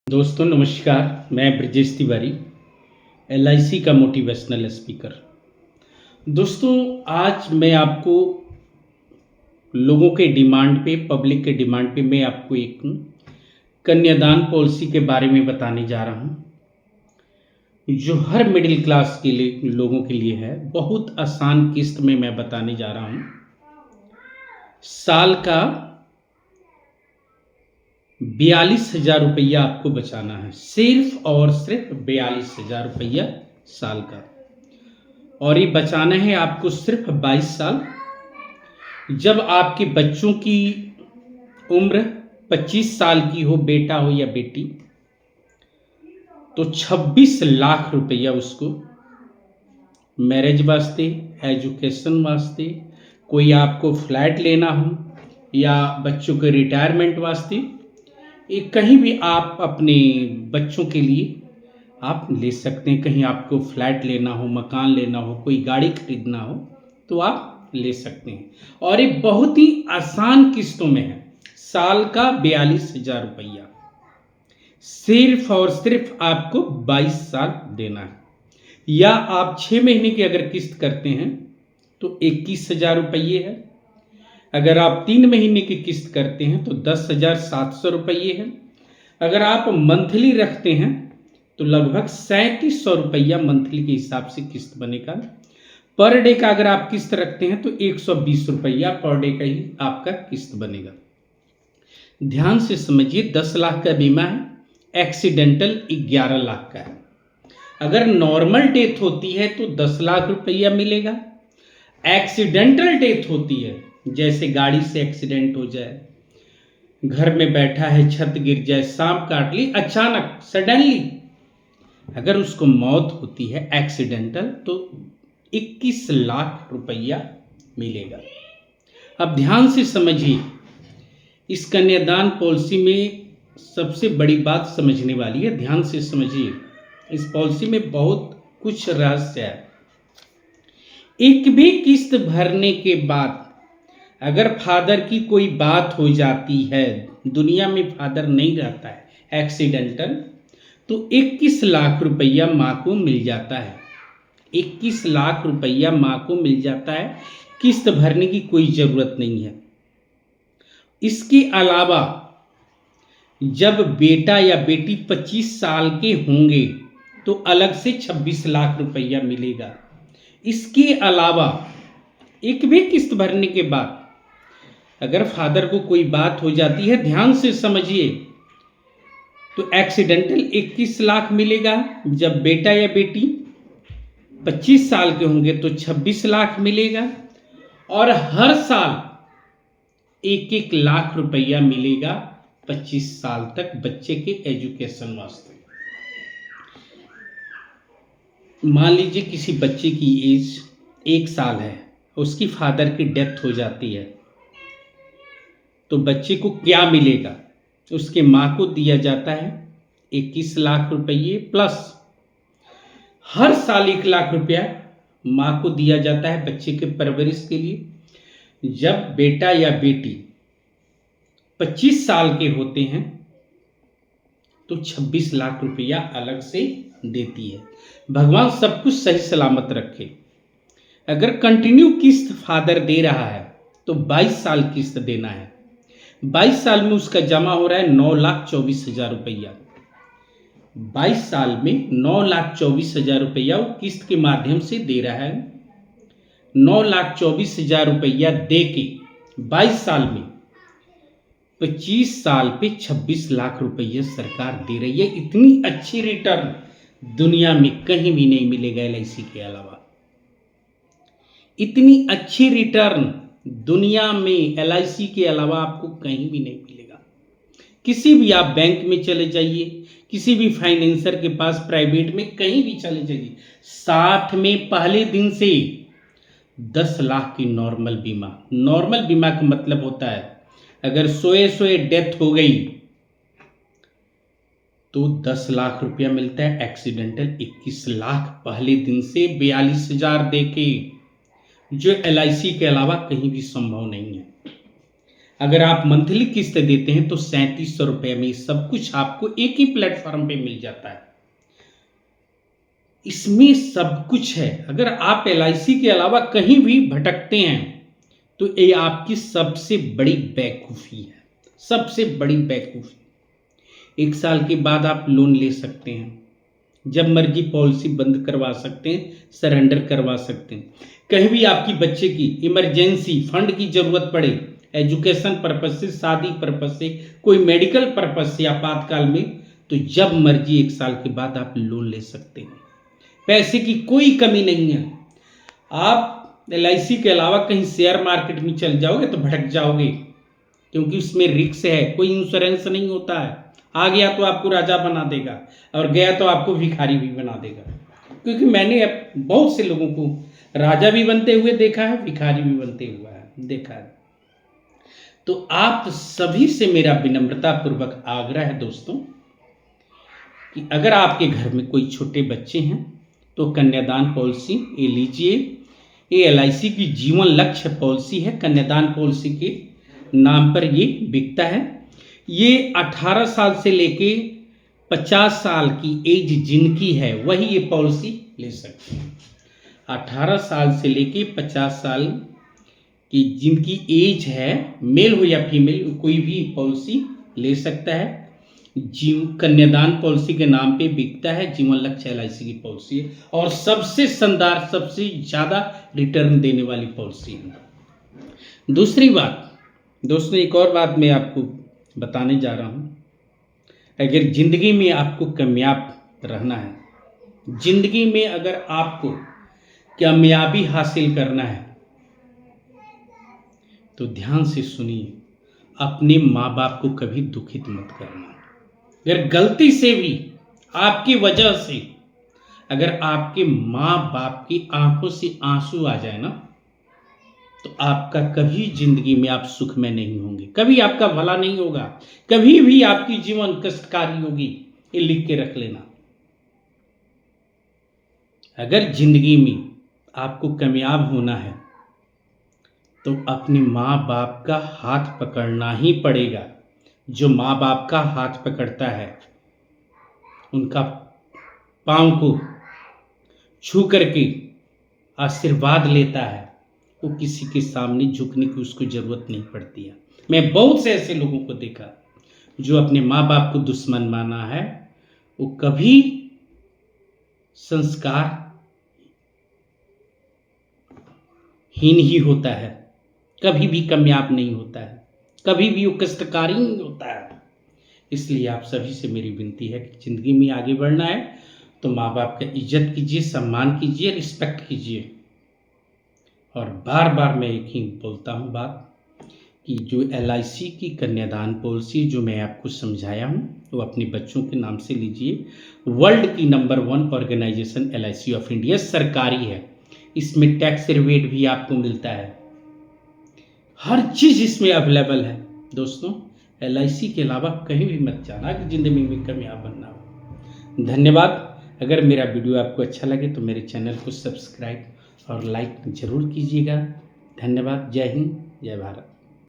दोस्तों नमस्कार। मैं ब्रजेश तिवारी, एलआईसी का मोटिवेशनल स्पीकर। दोस्तों आज मैं आपको लोगों के डिमांड पे, पब्लिक के डिमांड पे मैं आपको एक कन्यादान पॉलिसी के बारे में बताने जा रहा हूँ, जो हर मिडिल क्लास के लिए लोगों के लिए है। बहुत आसान किस्त में मैं बताने जा रहा हूँ। साल का 42,000 रुपया आपको बचाना है, सिर्फ और सिर्फ 42,000 रुपया साल का। और ये बचाना है आपको सिर्फ 22 साल। जब आपके बच्चों की उम्र 25 साल की हो, बेटा हो या बेटी, तो 26 लाख रुपया उसको मैरिज वास्ते, एजुकेशन वास्ते, कोई आपको फ्लैट लेना हो या बच्चों के रिटायरमेंट वास्ते, ये कहीं भी आप अपने बच्चों के लिए आप ले सकते हैं। कहीं आपको फ्लैट लेना हो, मकान लेना हो, कोई गाड़ी खरीदना हो तो आप ले सकते हैं। और ये बहुत ही आसान किस्तों में है। साल का 42,000 रुपया, सिर्फ और सिर्फ आपको 22 साल देना है। या आप 6 महीने की अगर किस्त करते हैं तो 21,000 रुपये है। अगर आप 3 महीने की किस्त करते हैं तो 10,700 रुपये है। अगर आप मंथली रखते हैं तो लगभग 3700 रुपया मंथली के हिसाब से किस्त बनेगा। पर डे का अगर आप किस्त रखते हैं तो 120 रुपया पर डे का ही आपका किस्त बनेगा। ध्यान से समझिए, 10 लाख का बीमा है, एक्सीडेंटल 11 लाख का है। अगर नॉर्मल डेथ होती है तो 10 लाख रुपया मिलेगा। एक्सीडेंटल डेथ होती है, जैसे गाड़ी से एक्सीडेंट हो जाए, घर में बैठा है, छत गिर जाए, सांप काट ली अचानक सडनली, अगर उसको मौत होती है एक्सीडेंटल, तो 21 लाख रुपया मिलेगा। अब ध्यान से समझिए, इस कन्यादान पॉलिसी में सबसे बड़ी बात समझने वाली है। ध्यान से समझिए, इस पॉलिसी में बहुत कुछ रहस्य है। एक भी किस्त भरने के बाद अगर फादर की कोई बात हो जाती है, दुनिया में फादर नहीं रहता है, एक्सीडेंटल, तो 21 लाख रुपया माँ को मिल जाता है। 21 लाख रुपया माँ को मिल जाता है, किस्त भरने की कोई ज़रूरत नहीं है। इसके अलावा जब बेटा या बेटी 25 साल के होंगे तो अलग से 26 लाख रुपया मिलेगा। इसके अलावा एक भी किस्त भरने के बाद अगर फादर को कोई बात हो जाती है, ध्यान से समझिए, तो एक्सीडेंटल 21 लाख मिलेगा। जब बेटा या बेटी 25 साल के होंगे तो 26 लाख मिलेगा। और हर साल 1-1 लाख रुपया मिलेगा 25 साल तक बच्चे के एजुकेशन वास्ते। मान लीजिए किसी बच्चे की एज 1 साल है, उसकी फादर की डेथ हो जाती है, तो बच्चे को क्या मिलेगा? उसके माँ को दिया जाता है 21 लाख रुपये, प्लस हर साल 1 लाख रुपया माँ को दिया जाता है बच्चे के परवरिश के लिए। जब बेटा या बेटी 25 साल के होते हैं तो 26 लाख रुपया अलग से देती है। भगवान सब कुछ सही सलामत रखे। अगर कंटिन्यू किस्त फादर दे रहा है तो 22 साल किस्त देना है। 22 साल में उसका जमा हो रहा है 9,24,000 रुपया। 22 साल में 9,24,000 रुपया वो किस्त के माध्यम से दे रहा है। 9,24,000 रुपया दे के 22 साल में 25 साल पे 26 लाख रुपया सरकार दे रही है। इतनी अच्छी रिटर्न दुनिया में कहीं भी नहीं मिलेगा एलआईसी के अलावा। इतनी अच्छी रिटर्न दुनिया में एलआईसी के अलावा आपको कहीं भी नहीं मिलेगा। किसी भी आप बैंक में चले जाइए, किसी भी फाइनेंसर के पास, प्राइवेट में कहीं भी चले जाइए, साथ में पहले दिन से 10 लाख की नॉर्मल बीमा। नॉर्मल बीमा का मतलब होता है अगर सोए डेथ हो गई तो 10 लाख रुपया मिलता है। एक्सीडेंटल 21 लाख पहले दिन से 42,000 दे के, जो एलआईसी के अलावा कहीं भी संभव नहीं है। अगर आप मंथली किस्त देते हैं तो 3700 रुपये में सब कुछ आपको एक ही प्लेटफॉर्म पे मिल जाता है। इसमें सब कुछ है। अगर आप LIC के अलावा कहीं भी भटकते हैं तो ये आपकी सबसे बड़ी बेवकूफ़ी है, सबसे बड़ी बेवकूफ़ी। 1 साल के बाद आप लोन ले सकते हैं, जब मर्जी पॉलिसी बंद करवा सकते हैं, सरेंडर करवा सकते हैं। कहीं भी आपकी बच्चे की इमरजेंसी फंड की ज़रूरत पड़े, एजुकेशन पर्पस से, शादी पर्पस से, कोई मेडिकल पर्पस से, आपातकाल में, तो जब मर्जी 1 साल के बाद आप लोन ले सकते हैं। पैसे की कोई कमी नहीं है। आप LIC के अलावा कहीं शेयर मार्केट में चल जाओगे तो भटक जाओगे, क्योंकि उसमें रिस्क है, कोई इंश्योरेंस नहीं होता है। आ गया तो आपको राजा बना देगा और गया तो आपको भिखारी भी बना देगा। क्योंकि मैंने बहुत से लोगों को राजा भी बनते हुए देखा है, भिखारी भी बनते हुआ है देखा है। तो आप सभी से मेरा विनम्रता पूर्वक आग्रह है दोस्तों कि अगर आपके घर में कोई छोटे बच्चे हैं तो कन्यादान पॉलिसी ये लीजिए। ये LIC की जीवन लक्ष्य पॉलिसी है, कन्यादान पॉलिसी के नाम पर ये बिकता है। ये 18 साल से लेके 50 साल की एज जिनकी है वही ये पॉलिसी ले सकते हैं। 18 साल से लेके 50 साल की जिनकी एज है, मेल हो या फीमेल, कोई भी पॉलिसी ले सकता है। कन्यादान पॉलिसी के नाम पे बिकता है, जीवन लक्ष्य LIC की पॉलिसी है और सबसे शानदार, सबसे ज़्यादा रिटर्न देने वाली पॉलिसी है। दूसरी बात दोस्तों, एक और बात मैं आपको बताने जा रहा हूँ। अगर ज़िंदगी में आपको कामयाब रहना है, ज़िंदगी में अगर आपको कामयाबी हासिल करना है तो ध्यान से सुनिए, अपने माँ बाप को कभी दुखित मत करना। अगर गलती से भी आपकी वजह से अगर आपके माँ बाप की आंखों से आंसू आ जाए ना, तो आपका कभी जिंदगी में आप सुख में नहीं होंगे, कभी आपका भला नहीं होगा, कभी भी आपकी जीवन कष्टकारी होगी। ये लिख के रख लेना। अगर जिंदगी में आपको कामयाब होना है तो अपने माँ बाप का हाथ पकड़ना ही पड़ेगा। जो माँ बाप का हाथ पकड़ता है, उनका पाँव को छू करके आशीर्वाद लेता है, वो किसी के सामने झुकने की उसको ज़रूरत नहीं पड़ती है। मैं बहुत से ऐसे लोगों को देखा जो अपने माँ बाप को दुश्मन माना है, वो कभी संस्कार हीन ही होता है, कभी भी कामयाब नहीं होता है, कभी भी वो कष्टकारी नहीं होता है। इसलिए आप सभी से मेरी विनती है कि ज़िंदगी में आगे बढ़ना है तो माँ बाप का इज्जत कीजिए, सम्मान कीजिए, रिस्पेक्ट कीजिए। और बार बार मैं एक ही बोलता हूँ बात कि जो LIC की कन्यादान पॉलिसी जो मैं आपको समझाया हूँ वो अपने बच्चों के नाम से लीजिए। वर्ल्ड की number 1 organisation LIC of India सरकारी है। इसमें टैक्स रिबेट भी आपको मिलता है, हर चीज़ इसमें अवेलेबल है। दोस्तों, LIC के अलावा कहीं भी मत जाना कि ज़िंदगी में कामयाब बनना हो। धन्यवाद। अगर मेरा वीडियो आपको अच्छा लगे तो मेरे चैनल को सब्सक्राइब और लाइक ज़रूर कीजिएगा। धन्यवाद। जय हिंद, जय भारत।